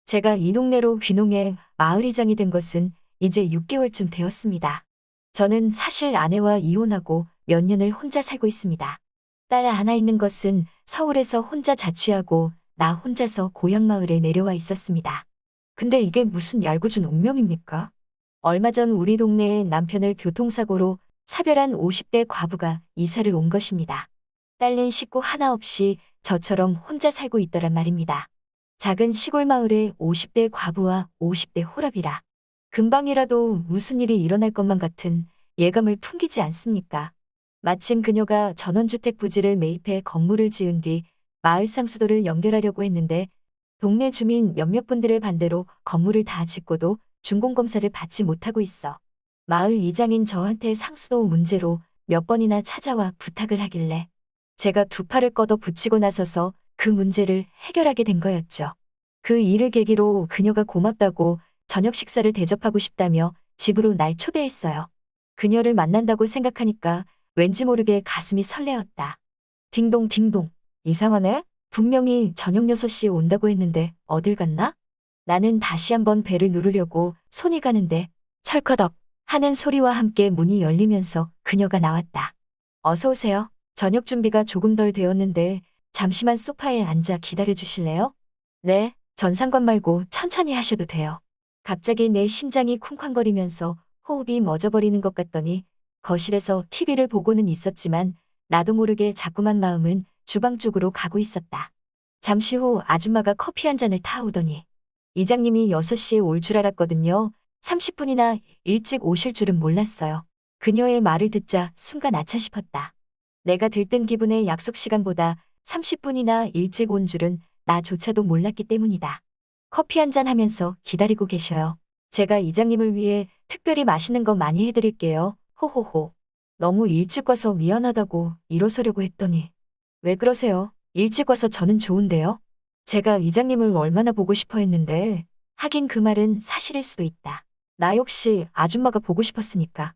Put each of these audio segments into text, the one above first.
제가 이 동네로 귀농해 마을이장이 된 것은 이제 6개월쯤 되었습니다. 저는 사실 아내와 이혼하고 몇 년을 혼자 살고 있습니다. 딸 하나 있는 것은 서울에서 혼자 자취하고 나 혼자서 고향 마을에 내려와 있었습니다. 근데 이게 무슨 얄궂은 운명입니까? 얼마 전 우리 동네에 남편을 교통사고로 사별한 50대 과부가 이사를 온 것입니다. 딸린 식구 하나 없이 저처럼 혼자 살고 있더란 말입니다. 작은 시골 마을에 50대 과부와 50대 호랍이라. 금방이라도 무슨 일이 일어날 것만 같은 예감을 풍기지 않습니까? 마침 그녀가 전원주택 부지를 매입해 건물을 지은 뒤 마을 상수도를 연결하려고 했는데 동네 주민 몇몇 분들의 반대로 건물을 다 짓고도 준공검사를 받지 못하고 있어 마을 이장인 저한테 상수도 문제로 몇 번이나 찾아와 부탁을 하길래 제가 두 팔을 걷어 붙이고 나서서 그 문제를 해결하게 된 거였죠. 그 일을 계기로 그녀가 고맙다고 저녁 식사를 대접하고 싶다며 집으로 날 초대했어요. 그녀를 만난다고 생각하니까 왠지 모르게 가슴이 설레었다. 딩동 딩동. 이상하네? 분명히 저녁 6시에 온다고 했는데 어딜 갔나? 나는 다시 한번 벨을 누르려고 손이 가는데 철커덕 하는 소리와 함께 문이 열리면서 그녀가 나왔다. 어서 오세요. 저녁 준비가 조금 덜 되었는데 잠시만 소파에 앉아 기다려 주실래요? 네, 전상관 말고 천천히 하셔도 돼요. 갑자기 내 심장이 쿵쾅거리면서 호흡이 멎어버리는 것 같더니 거실에서 TV를 보고는 있었지만 나도 모르게 자꾸만 마음은 주방 쪽으로 가고 있었다. 잠시 후 아줌마가 커피 한 잔을 타오더니 이장님이 6시에 올 줄 알았거든요. 30분이나 일찍 오실 줄은 몰랐어요. 그녀의 말을 듣자 순간 아차 싶었다. 내가 들뜬 기분에 약속 시간보다 30분이나 일찍 온 줄은 나조차도 몰랐기 때문이다. 커피 한 잔 하면서 기다리고 계셔요. 제가 이장님을 위해 특별히 맛있는 거 많이 해드릴게요. 호호호. 너무 일찍 와서 미안하다고 일어서려고 했더니 왜 그러세요? 일찍 와서 저는 좋은데요. 제가 이장님을 얼마나 보고 싶어 했는데 하긴 그 말은 사실일 수도 있다. 나 역시 아줌마가 보고 싶었으니까.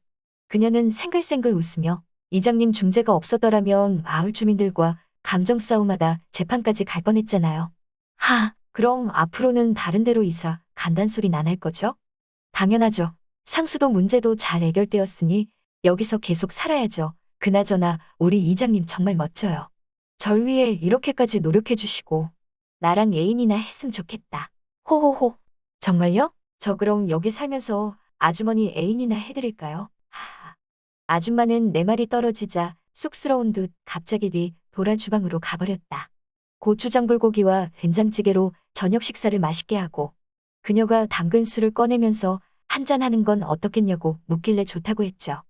그녀는 생글생글 웃으며 이장님 중재가 없었더라면 마을 주민들과 감정 싸움하다 재판까지 갈 뻔했잖아요. 그럼 앞으로는 다른 데로 이사 간단 소린 안 할 거죠? 당연하죠. 상수도 문제도 잘 해결되었으니 여기서 계속 살아야죠. 그나저나 우리 이장님 정말 멋져요. 절 위해 이렇게까지 노력해 주시고 나랑 애인이나 했으면 좋겠다. 호호호. 정말요? 저 그럼 여기 살면서 아주머니 애인이나 해드릴까요? 아줌마는 내 말이 떨어지자 쑥스러운 듯 갑자기 뒤 돌아 주방으로 가버렸다. 고추장 불고기와 된장찌개로 저녁 식사를 맛있게 하고 그녀가 담근 술을 꺼내면서 한잔하는 건 어떻겠냐고 묻길래 좋다고 했죠.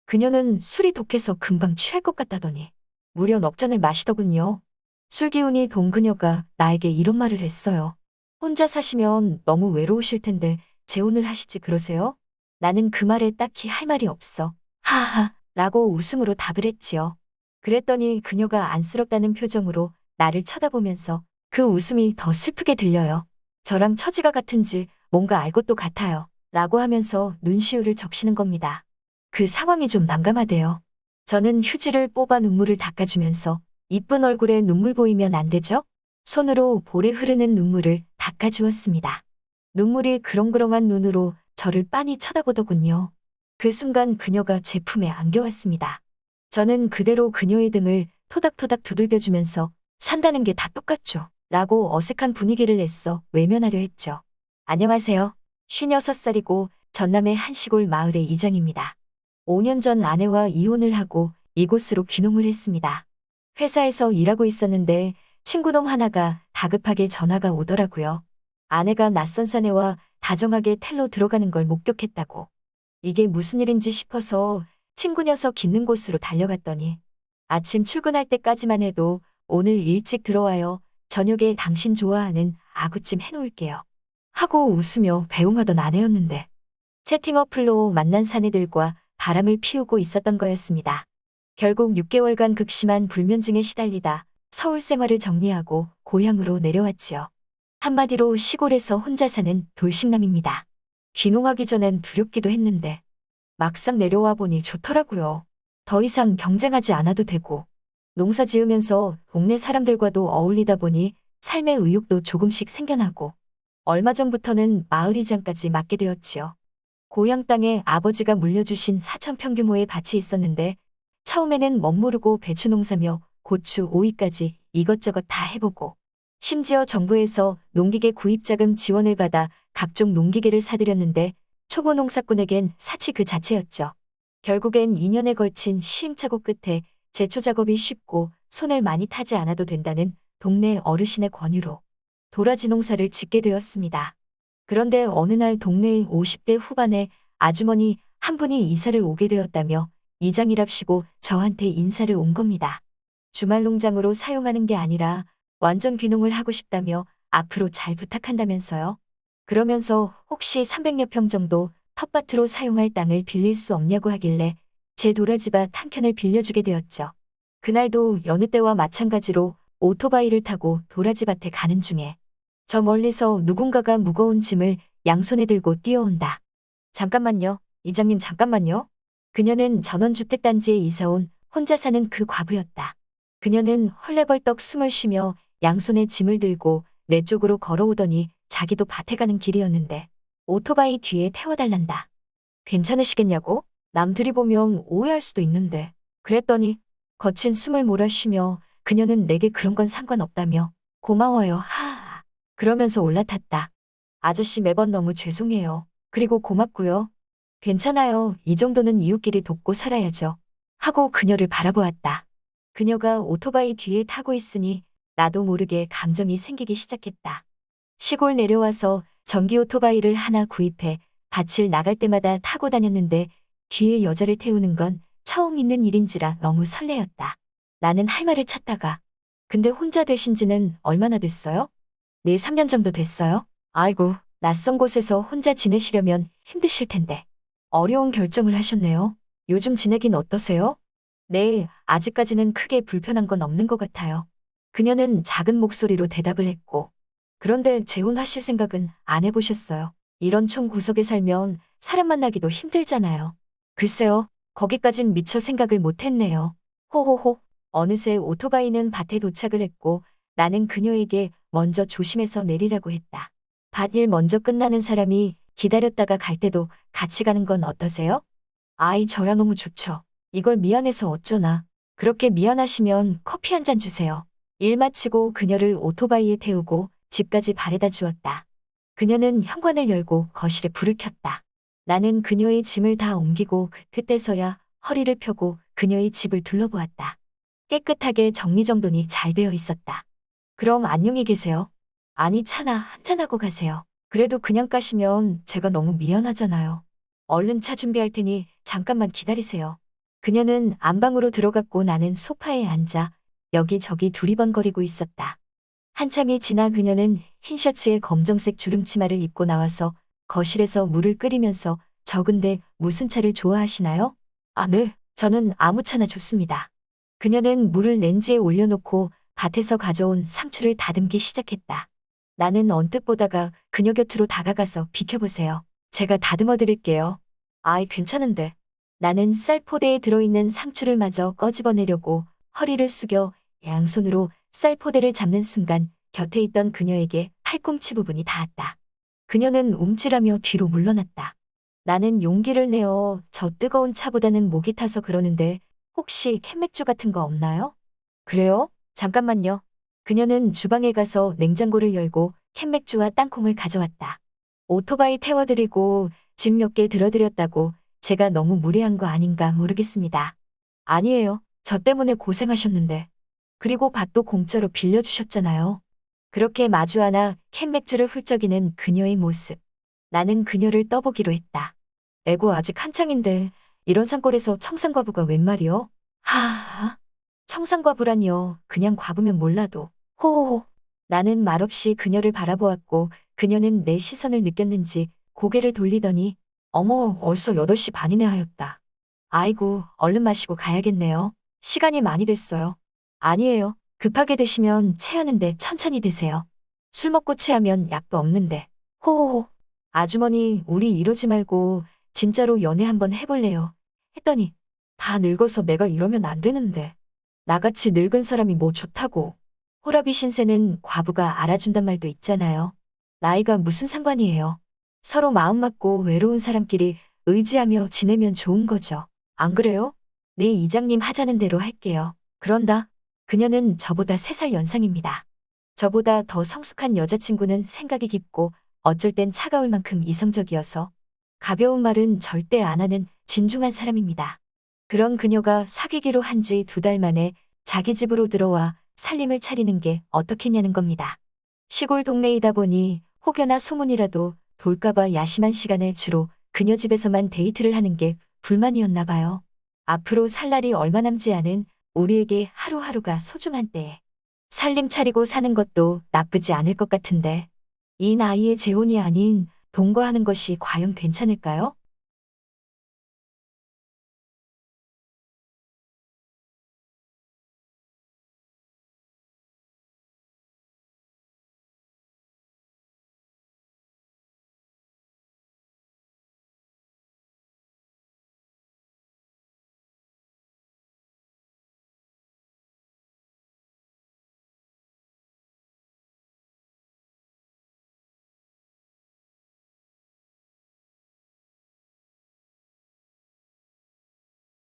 그녀는 술이 독해서 금방 취할 것 같다더니 무려 넉 잔을 마시더군요. 술 기운이 돈 그녀가 나에게 이런 말을 했어요. 혼자 사시면 너무 외로우실 텐데 재혼을 하시지 그러세요? 나는 그 말에 딱히 할 말이 없어. 하하 라고 웃음으로 답을 했지요. 그랬더니 그녀가 안쓰럽다는 표정으로 나를 쳐다보면서 그 웃음이 더 슬프게 들려요. 저랑 처지가 같은지 뭔가 알 것도 같아요. 라고 하면서 눈시울을 적시는 겁니다. 그 상황이 좀 난감하대요. 저는 휴지를 뽑아 눈물을 닦아주면서 이쁜 얼굴에 눈물 보이면 안 되죠? 손으로 볼에 흐르는 눈물을 닦아주었습니다. 눈물이 그렁그렁한 눈으로 저를 빤히 쳐다보더군요. 그 순간 그녀가 제 품에 안겨왔습니다. 저는 그대로 그녀의 등을 토닥토닥 두들겨주면서 산다는 게 다 똑같죠. 라고 어색한 분위기를 냈어 외면하려 했죠. 안녕하세요. 56살이고 전남의 한 시골 마을의 이장입니다. 5년 전 아내와 이혼을 하고 이곳으로 귀농을 했습니다. 회사에서 일하고 있었는데 친구놈 하나가 다급하게 전화가 오더라고요. 아내가 낯선 사내와 다정하게 텔로 들어가는 걸 목격했다고. 이게 무슨 일인지 싶어서 친구 녀석 있는 곳으로 달려갔더니 아침 출근할 때까지만 해도 오늘 일찍 들어와요. 저녁에 당신 좋아하는 아구찜 해놓을게요. 하고 웃으며 배웅하던 아내였는데 채팅 어플로 만난 사내들과 바람을 피우고 있었던 거였습니다. 결국 6개월간 극심한 불면증에 시달리다 서울 생활을 정리하고 고향으로 내려왔지요. 한마디로 시골에서 혼자 사는 돌싱남입니다. 귀농하기 전엔 두렵기도 했는데 막상 내려와 보니 좋더라고요. 더 이상 경쟁하지 않아도 되고 농사 지으면서 동네 사람들과도 어울리다 보니 삶의 의욕도 조금씩 생겨나고 얼마 전부터는 마을이장까지 맡게 되었지요. 고향 땅에 아버지가 물려주신 4,000평 규모의 밭이 있었는데 처음에는 멋모르고 배추 농사며 고추, 오이까지 이것저것 다 해보고 심지어 정부에서 농기계 구입자금 지원을 받아 각종 농기계를 사들였는데 초보 농사꾼에겐 사치 그 자체였죠. 결국엔 2년에 걸친 시행착오 끝에 제초 작업이 쉽고 손을 많이 타지 않아도 된다는 동네 어르신의 권유로 도라지 농사를 짓게 되었습니다. 그런데 어느 날 동네의 50대 후반의 아주머니 한 분이 이사를 오게 되었다며 이장이랍시고 저한테 인사를 온 겁니다. 주말 농장으로 사용하는 게 아니라 완전 귀농을 하고 싶다며 앞으로 잘 부탁한다면서요. 그러면서 혹시 300여 평 정도 텃밭으로 사용할 땅을 빌릴 수 없냐고 하길래 제 도라지밭 한 켠을 빌려주게 되었죠. 그날도 여느 때와 마찬가지로 오토바이를 타고 도라지밭에 가는 중에 저 멀리서 누군가가 무거운 짐을 양손에 들고 뛰어온다. 잠깐만요. 이장님 잠깐만요. 그녀는 전원주택단지에 이사온 혼자 사는 그 과부였다. 그녀는 헐레벌떡 숨을 쉬며 양손에 짐을 들고 내 쪽으로 걸어오더니 자기도 밭에 가는 길이었는데 오토바이 뒤에 태워달란다. 괜찮으시겠냐고? 남들이 보면 오해할 수도 있는데. 그랬더니 거친 숨을 몰아쉬며 그녀는 내게 그런 건 상관없다며 고마워요 하하 그러면서 올라탔다. 아저씨 매번 너무 죄송해요. 그리고 고맙고요. 괜찮아요. 이 정도는 이웃끼리 돕고 살아야죠. 하고 그녀를 바라보았다. 그녀가 오토바이 뒤에 타고 있으니 나도 모르게 감정이 생기기 시작했다. 시골 내려와서 전기 오토바이를 하나 구입해 밭을 나갈 때마다 타고 다녔는데 뒤에 여자를 태우는 건 처음 있는 일인지라 너무 설레었다. 나는 할 말을 찾다가 근데 혼자 되신 지는 얼마나 됐어요? 네, 3년 정도 됐어요. 아이고, 낯선 곳에서 혼자 지내시려면 힘드실 텐데. 어려운 결정을 하셨네요. 요즘 지내긴 어떠세요? 네, 아직까지는 크게 불편한 건 없는 것 같아요. 그녀는 작은 목소리로 대답을 했고 그런데 재혼하실 생각은 안 해보셨어요? 이런 촌구석에 살면 사람 만나기도 힘들잖아요. 글쎄요, 거기까진 미처 생각을 못했네요. 호호호. 어느새 오토바이는 밭에 도착을 했고 나는 그녀에게 먼저 조심해서 내리라고 했다. 밭일 먼저 끝나는 사람이 기다렸다가 갈 때도 같이 가는 건 어떠세요? 아이, 저야 너무 좋죠. 이걸 미안해서 어쩌나. 그렇게 미안하시면 커피 한 잔 주세요. 일 마치고 그녀를 오토바이에 태우고 집까지 바래다 주었다. 그녀는 현관을 열고 거실에 불을 켰다. 나는 그녀의 짐을 다 옮기고 그때서야 허리를 펴고 그녀의 집을 둘러보았다. 깨끗하게 정리정돈이 잘 되어 있었다. 그럼 안녕히 계세요. 아니, 차나 한잔하고 가세요. 그래도 그냥 가시면 제가 너무 미안하잖아요. 얼른 차 준비할 테니 잠깐만 기다리세요. 그녀는 안방으로 들어갔고 나는 소파에 앉아 여기저기 두리번거리고 있었다. 한참이 지나 그녀는 흰 셔츠에 검정색 주름치마를 입고 나와서 거실에서 물을 끓이면서 적은데 무슨 차를 좋아하시나요? 아, 네. 저는 아무 차나 좋습니다. 그녀는 물을 렌지에 올려놓고 밭에서 가져온 상추를 다듬기 시작했다. 나는 언뜻 보다가 그녀 곁으로 다가가서 비켜보세요. 제가 다듬어 드릴게요. 아이, 괜찮은데. 나는 쌀포대에 들어있는 상추를 마저 꺼집어내려고 허리를 숙여 양손으로 쌀포대를 잡는 순간 곁에 있던 그녀에게 팔꿈치 부분이 닿았다. 그녀는 움찔하며 뒤로 물러났다. 나는 용기를 내어 저 뜨거운 차보다는 목이 타서 그러는데 혹시 캔맥주 같은 거 없나요? 그래요? 잠깐만요. 그녀는 주방에 가서 냉장고를 열고 캔맥주와 땅콩을 가져왔다. 오토바이 태워드리고 짐 몇 개 들어드렸다고 제가 너무 무례한 거 아닌가 모르겠습니다. 아니에요. 저 때문에 고생하셨는데. 그리고 밭도 공짜로 빌려주셨잖아요. 그렇게 마주 하나 캔맥주를 훌쩍이는 그녀의 모습. 나는 그녀를 떠보기로 했다. 에고, 아직 한창인데 이런 산골에서 청산과부가 웬 말이요? 하하. 청산과부라니요. 그냥 과부면 몰라도. 호호호. 나는 말없이 그녀를 바라보았고 그녀는 내 시선을 느꼈는지 고개를 돌리더니 어머, 벌써 8시 반이네 하였다. 아이고, 얼른 마시고 가야겠네요. 시간이 많이 됐어요. 아니에요. 급하게 드시면 체하는데 천천히 드세요. 술 먹고 체하면 약도 없는데. 호호호. 아주머니, 우리 이러지 말고 진짜로 연애 한번 해볼래요. 했더니 다 늙어서 내가 이러면 안 되는데. 나같이 늙은 사람이 뭐 좋다고. 호라비 신세는 과부가 알아준단 말도 있잖아요. 나이가 무슨 상관이에요. 서로 마음 맞고 외로운 사람끼리 의지하며 지내면 좋은 거죠. 안 그래요? 네, 이장님 하자는 대로 할게요. 그런다. 그녀는 저보다 3살 연상입니다. 저보다 더 성숙한 여자친구는 생각이 깊고 어쩔 땐 차가울 만큼 이성적이어서 가벼운 말은 절대 안 하는 진중한 사람입니다. 그런 그녀가 사귀기로 한 지 2달 만에 자기 집으로 들어와 살림을 차리는 게 어떻겠냐는 겁니다. 시골 동네이다 보니 혹여나 소문이라도 돌까봐 야심한 시간에 주로 그녀 집에서만 데이트를 하는 게 불만이었나 봐요. 앞으로 살 날이 얼마 남지 않은 우리에게 하루하루가 소중한 때에 살림 차리고 사는 것도 나쁘지 않을 것 같은데 이 나이에 재혼이 아닌 동거하는 것이 과연 괜찮을까요?